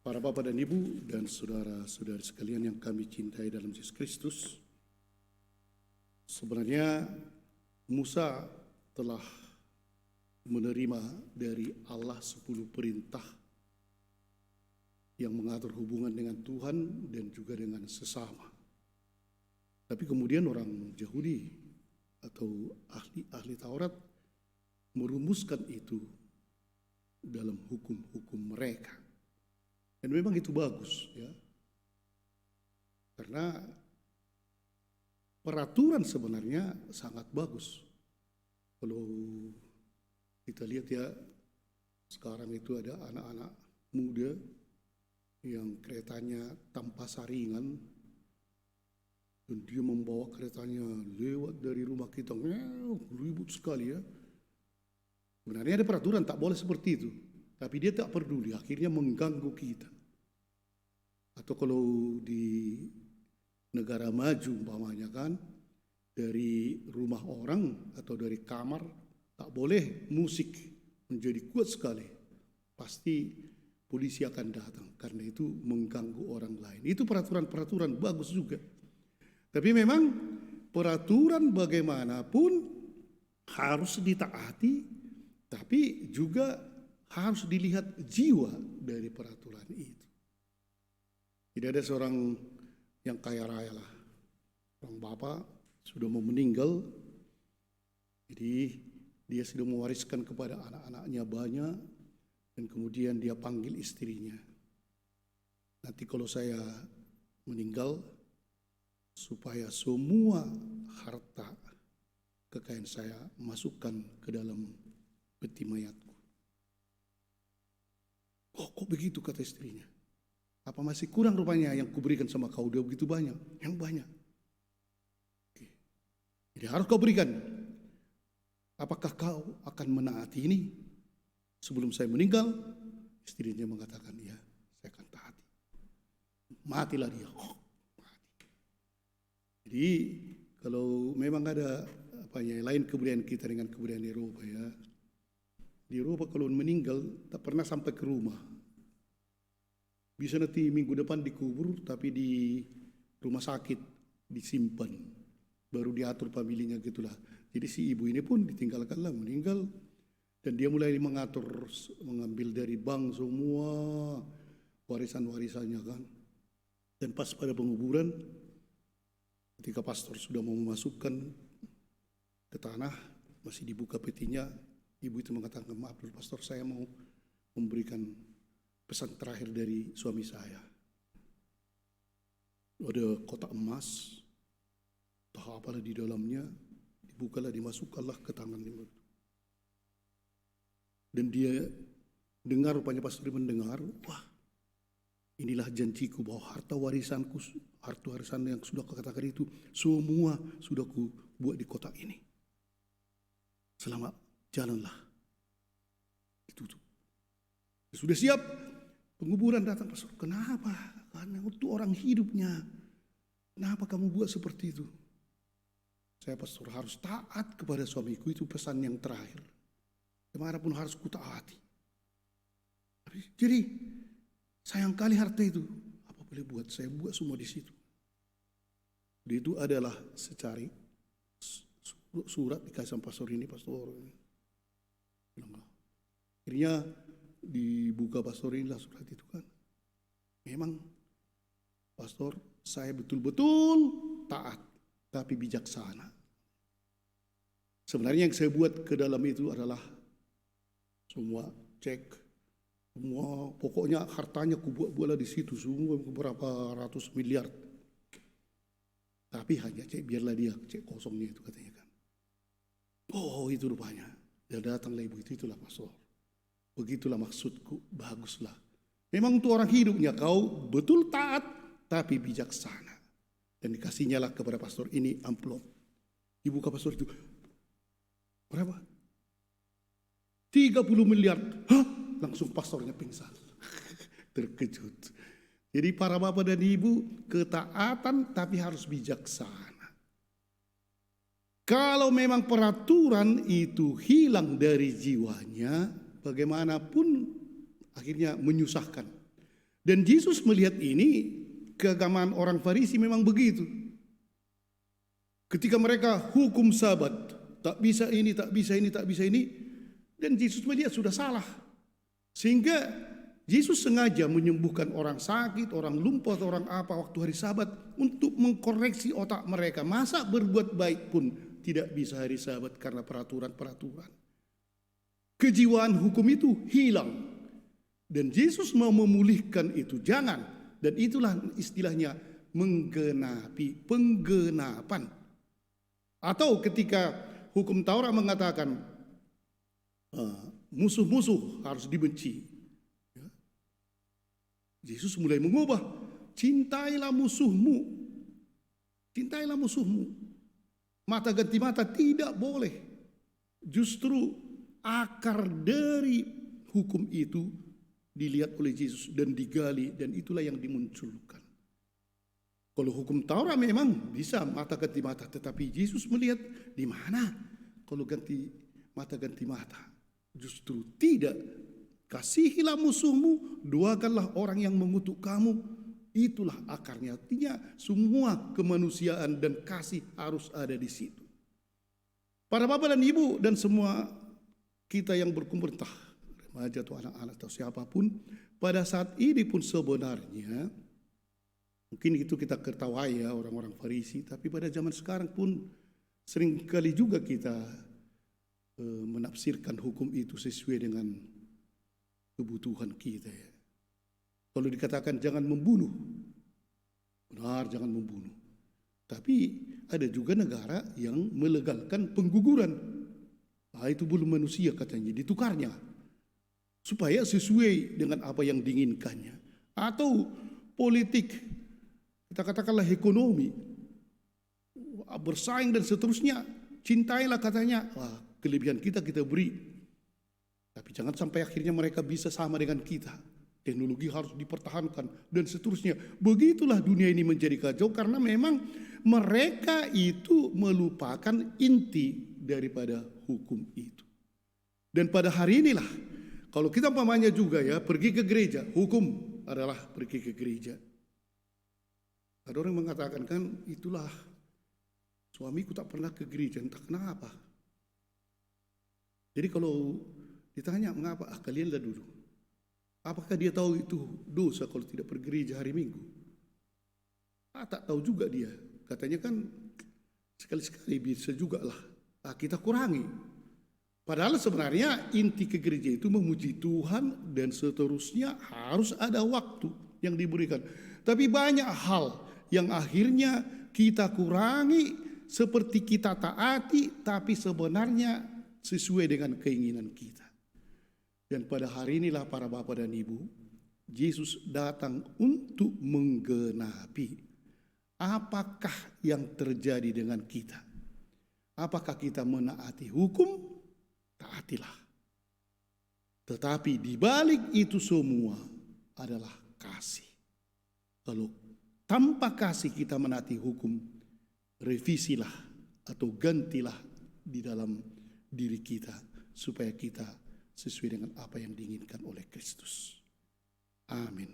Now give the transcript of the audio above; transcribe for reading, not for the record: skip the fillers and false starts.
Para Bapak dan Ibu dan saudara-saudari sekalian yang kami cintai dalam Yesus Kristus, sebenarnya Musa telah menerima dari Allah 10 perintah yang mengatur hubungan dengan Tuhan dan juga dengan sesama. Tapi kemudian orang Yahudi atau ahli Taurat merumuskan itu dalam hukum-hukum mereka. Dan memang itu bagus, ya. Karena peraturan sebenarnya sangat bagus. Kalau kita lihat ya, sekarang itu ada anak-anak muda yang keretanya tanpa saringan, dan dia membawa keretanya lewat dari rumah kita, ribut sekali ya. Sebenarnya ada peraturan tak boleh seperti itu, tapi dia tak peduli, akhirnya mengganggu kita. Atau kalau di negara maju umpamanya kan, dari rumah orang atau dari kamar tak boleh musik, menjadi kuat sekali. Pasti polisi akan datang karena itu mengganggu orang lain. Itu peraturan-peraturan bagus juga. Tapi memang peraturan bagaimanapun harus ditaati, tapi juga harus dilihat jiwa dari peraturan itu. Tidak ada seorang yang kaya raya lah, orang bapak sudah mau meninggal, jadi dia sudah mewariskan kepada anak-anaknya banyak, dan kemudian dia panggil istrinya, nanti kalau saya meninggal, supaya semua harta kekayaan saya masukkan ke dalam peti mayatku. Kok begitu, kata istrinya? Apa masih kurang rupanya yang kuberikan sama kau? Udah begitu banyak, yang banyak. Oke. Jadi harus kau berikan. Apakah kau akan menaati ini? Sebelum saya meninggal, istrinya mengatakan, ya, saya akan taati. Matilah dia. Mati. Jadi kalau memang ada lain kebudayaan kita dengan kebudayaan Eropa ya. Di Eropa kalau meninggal tak pernah sampai ke rumah. Bisa nanti minggu depan dikubur, tapi di rumah sakit disimpan, baru diatur familinya gitulah. Jadi si ibu ini pun ditinggalkanlah, meninggal, dan dia mulai mengatur, mengambil dari bank semua warisan-warisannya kan. Dan pas pada penguburan, ketika pastor sudah mau memasukkan ke tanah, masih dibuka petinya, ibu itu mengatakan, maaf dulu pastor, saya mau memberikan pesan terakhir dari suami saya. Ada kotak emas, entah apalah di dalamnya, dibukalah, dimasukkanlah ke tangan ibu. Dan dia dengar, rupanya pastor mendengar, wah, inilah janjiku bahwa harta warisanku, harta warisan yang sudah kau katakan itu, semua sudah ku buat di kotak ini. Selamat jalanlah. Itu tuh. Sudah siap. Penguburan datang, pastor, kenapa? Karena untuk orang hidupnya. Kenapa kamu buat seperti itu? Saya, pastor, harus taat kepada suamiku, itu pesan yang terakhir. Kemanapun harus ku taati. Jadi sayang kali harta itu. Apa boleh buat? Saya buat semua di situ. Itu adalah secari surat dikasih sama pastor ini, pastor. Akhirnya dibuka pastor inilah surat itu kan. Memang pastor, saya betul-betul taat tapi bijaksana. Sebenarnya yang saya buat ke dalam itu adalah semua cek, semua pokoknya hartanya kubuat-buatlah di situ semua beberapa ratus miliar. Tapi hanya cek, biarlah dia cek kosongnya itu katanya kan. Oh itu rupanya. Dan datanglah ibu itu, itulah pastor. Begitulah maksudku, baguslah. Memang untuk orang hidupnya kau betul taat, tapi bijaksana. Dan dikasihnya lah kepada pastor ini amplop. Dibuka pastor itu, berapa? 30 miliar. Hah? Langsung pastornya pingsan. Terkejut. Jadi para bapak dan ibu, ketaatan tapi harus bijaksana. Kalau memang peraturan itu hilang dari jiwanya, bagaimanapun akhirnya menyusahkan. Dan Yesus melihat ini, keagamaan orang Farisi memang begitu. Ketika mereka hukum Sabat, tak bisa ini, tak bisa ini, tak bisa ini, dan Yesus melihat sudah salah. Sehingga Yesus sengaja menyembuhkan orang sakit, orang lumpuh, atau orang apa waktu hari Sabat untuk mengkoreksi otak mereka. Masa berbuat baik pun tidak bisa hari Sabat karena peraturan-peraturan. Kejiwaan hukum itu hilang. Dan Yesus mau memulihkan itu. Jangan. Dan itulah istilahnya menggenapi, penggenapan. Atau ketika hukum Taurat mengatakan musuh-musuh harus dibenci. Yesus mulai mengubah. Cintailah musuhmu. Cintailah musuhmu. Mata ganti mata tidak boleh. Justru akar dari hukum itu dilihat oleh Yesus dan digali, dan itulah yang dimunculkan. Kalau hukum Taurat memang bisa mata ganti mata, tetapi Yesus melihat di mana kalau ganti mata. Justru tidak. Kasihilah musuhmu, doakanlah orang yang mengutuk kamu. Itulah akarnya. Artinya semua kemanusiaan dan kasih harus ada di situ. Para bapak dan ibu dan semua kita yang berkumpul, entah remaja atau anak-anak atau siapapun, pada saat ini pun sebenarnya mungkin itu kita ketahui ya orang-orang Farisi, tapi pada zaman sekarang pun seringkali juga kita menafsirkan hukum itu sesuai dengan kebutuhan kita ya. Kalau dikatakan jangan membunuh, benar jangan membunuh. Tapi ada juga negara yang melegalkan pengguguran. Nah, itu belum manusia katanya, ditukarnya supaya sesuai dengan apa yang diinginkannya. Atau politik, kita katakanlah ekonomi, bersaing dan seterusnya, cintailah katanya, kelebihan kita beri. Tapi jangan sampai akhirnya mereka bisa sama dengan kita. Teknologi harus dipertahankan dan seterusnya. Begitulah dunia ini menjadi kacau karena memang mereka itu melupakan inti daripada hukum itu. Dan pada hari inilah, kalau kita umpamanya juga ya pergi ke gereja, hukum adalah pergi ke gereja. Ada orang mengatakan kan itulah suamiku tak pernah ke gereja, entah kenapa. Jadi kalau ditanya mengapa, kalian lihat dulu. Apakah dia tahu itu dosa kalau tidak pergi gereja hari Minggu? Tak tahu juga dia. Katanya kan sekali-sekali bisa juga lah. Kita kurangi. Padahal sebenarnya inti ke gereja itu memuji Tuhan dan seterusnya harus ada waktu yang diberikan. Tapi banyak hal yang akhirnya kita kurangi seperti kita taati tapi sebenarnya sesuai dengan keinginan kita. Dan pada hari inilah para bapak dan ibu, Yesus datang untuk menggenapi apakah yang terjadi dengan kita. Apakah kita menaati hukum? Taatilah. Tetapi di balik itu semua adalah kasih. Kalau tanpa kasih kita menaati hukum, revisilah atau gantilah di dalam diri kita supaya kita sesuai dengan apa yang diinginkan oleh Kristus. Amin.